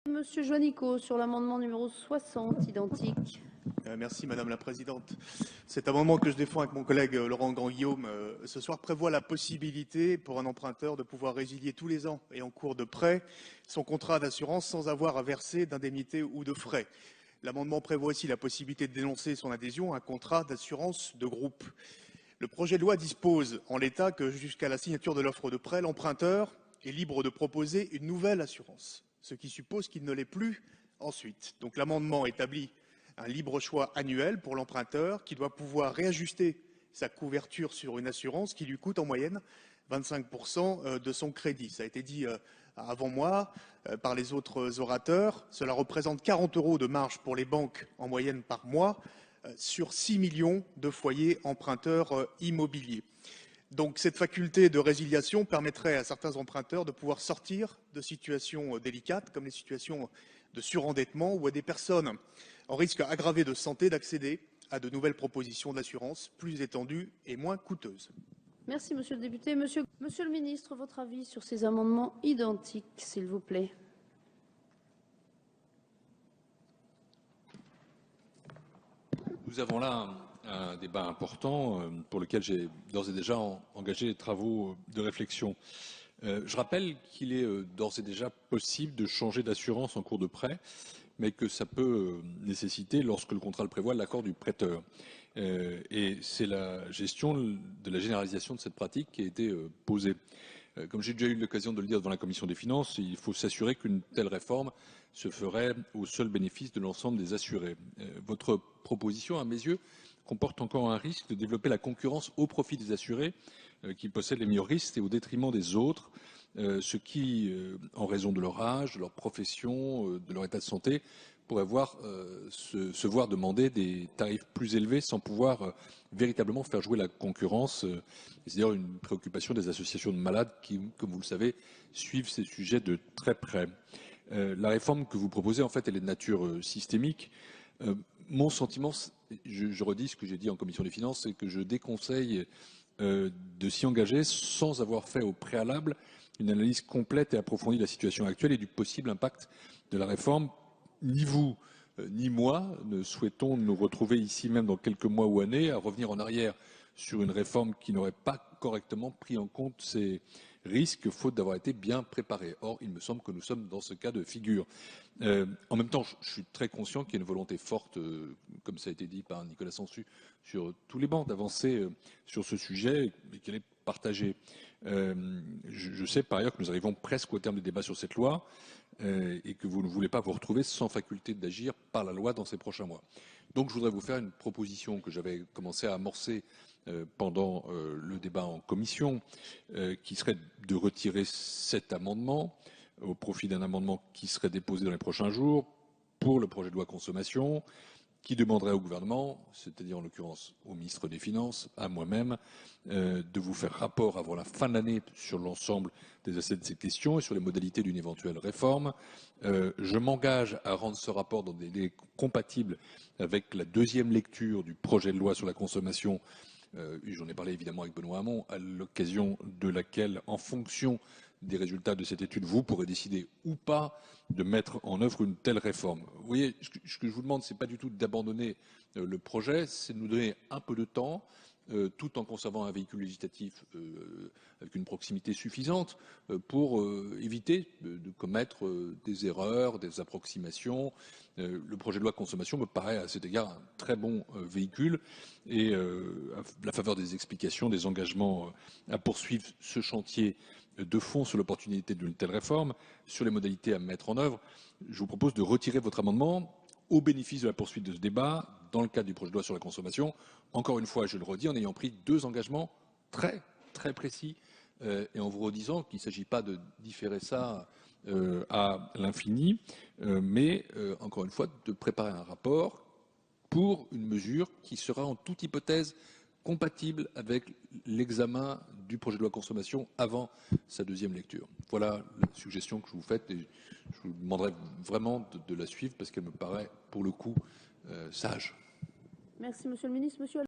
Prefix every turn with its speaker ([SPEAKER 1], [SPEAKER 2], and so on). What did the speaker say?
[SPEAKER 1] Monsieur Juanico, sur l'amendement numéro 60, identique.
[SPEAKER 2] Merci Madame la Présidente. Cet amendement que je défends avec mon collègue Laurent Grand-Guillaume ce soir prévoit la possibilité pour un emprunteur de pouvoir résilier tous les ans et en cours de prêt son contrat d'assurance sans avoir à verser d'indemnité ou de frais. L'amendement prévoit aussi la possibilité de dénoncer son adhésion à un contrat d'assurance de groupe. Le projet de loi dispose en l'état que jusqu'à la signature de l'offre de prêt, l'emprunteur est libre de proposer une nouvelle assurance, ce qui suppose qu'il ne l'est plus ensuite. Donc l'amendement établit un libre choix annuel pour l'emprunteur qui doit pouvoir réajuster sa couverture sur une assurance qui lui coûte en moyenne 25% de son crédit. Ça a été dit avant moi par les autres orateurs. Cela représente 40 € de marge pour les banques en moyenne par mois sur 6 millions de foyers emprunteurs immobiliers. Donc cette faculté de résiliation permettrait à certains emprunteurs de pouvoir sortir de situations délicates comme les situations de surendettement ou à des personnes en risque aggravé de santé d'accéder à de nouvelles propositions d'assurance plus étendues et moins coûteuses.
[SPEAKER 1] Merci, monsieur le député. Monsieur le ministre, votre avis sur ces amendements identiques, s'il vous plaît.
[SPEAKER 3] Nous avons là un débat important pour lequel j'ai d'ores et déjà engagé des travaux de réflexion. Je rappelle qu'il est d'ores et déjà possible de changer d'assurance en cours de prêt, mais que ça peut nécessiter, lorsque le contrat le prévoit, l'accord du prêteur. Et c'est la gestion de la généralisation de cette pratique qui a été posée. Comme j'ai déjà eu l'occasion de le dire devant la commission des finances, il faut s'assurer qu'une telle réforme se ferait au seul bénéfice de l'ensemble des assurés. Votre proposition, à mes yeux, comporte encore un risque de développer la concurrence au profit des assurés qui possèdent les meilleurs risques et au détriment des autres, ce qui, en raison de leur âge, de leur profession, de leur état de santé, pourraient se voir demander des tarifs plus élevés sans pouvoir véritablement faire jouer la concurrence. C'est d'ailleurs une préoccupation des associations de malades qui, comme vous le savez, suivent ces sujets de très près. La réforme que vous proposez, en fait, elle est de nature systémique. Mon sentiment, je redis ce que j'ai dit en commission des finances, c'est que je déconseille de s'y engager sans avoir fait au préalable une analyse complète et approfondie de la situation actuelle et du possible impact de la réforme. Ni vous, ni moi ne souhaitons nous retrouver ici même dans quelques mois ou années à revenir en arrière sur une réforme qui n'aurait pas correctement pris en compte ces risques, faute d'avoir été bien préparée. Or, il me semble que nous sommes dans ce cas de figure. En même temps, je suis très conscient qu'il y a une volonté forte, comme ça a été dit par Nicolas Sansu, sur tous les bancs d'avancer sur ce sujet et qu'elle est partagée. Je sais par ailleurs que nous arrivons presque au terme des débats sur cette loi et que vous ne voulez pas vous retrouver sans faculté d'agir par la loi dans ces prochains mois. Donc je voudrais vous faire une proposition que j'avais commencé à amorcer pendant le débat en commission, qui serait de retirer cet amendement au profit d'un amendement qui serait déposé dans les prochains jours pour le projet de loi consommation, qui demanderait au gouvernement, c'est-à-dire en l'occurrence au ministre des Finances, à moi-même, de vous faire rapport avant la fin de l'année sur l'ensemble des aspects de ces questions et sur les modalités d'une éventuelle réforme. Je m'engage à rendre ce rapport dans des délais compatibles avec la deuxième lecture du projet de loi sur la consommation. J'en ai parlé évidemment avec Benoît Hamon, à l'occasion de laquelle, en fonction des résultats de cette étude, vous pourrez décider ou pas de mettre en œuvre une telle réforme. Vous voyez, ce que je vous demande, c'est pas du tout d'abandonner le projet, c'est de nous donner un peu de temps, tout en conservant un véhicule législatif avec une proximité suffisante pour éviter de commettre des erreurs, des approximations. Le projet de loi de consommation me paraît à cet égard un très bon véhicule et à la faveur des explications, des engagements à poursuivre ce chantier de fond sur l'opportunité d'une telle réforme, sur les modalités à mettre en œuvre, je vous propose de retirer votre amendement au bénéfice de la poursuite de ce débat dans le cadre du projet de loi sur la consommation. Encore une fois, je le redis, en ayant pris deux engagements très très précis et en vous redisant qu'il ne s'agit pas de différer ça à l'infini, mais encore une fois de préparer un rapport pour une mesure qui sera en toute hypothèse compatible avec l'examen du projet de loi consommation avant sa deuxième lecture. Voilà la suggestion que je vous fais et je vous demanderai vraiment de la suivre parce qu'elle me paraît pour le coup sage.
[SPEAKER 1] Merci, monsieur le ministre. Monsieur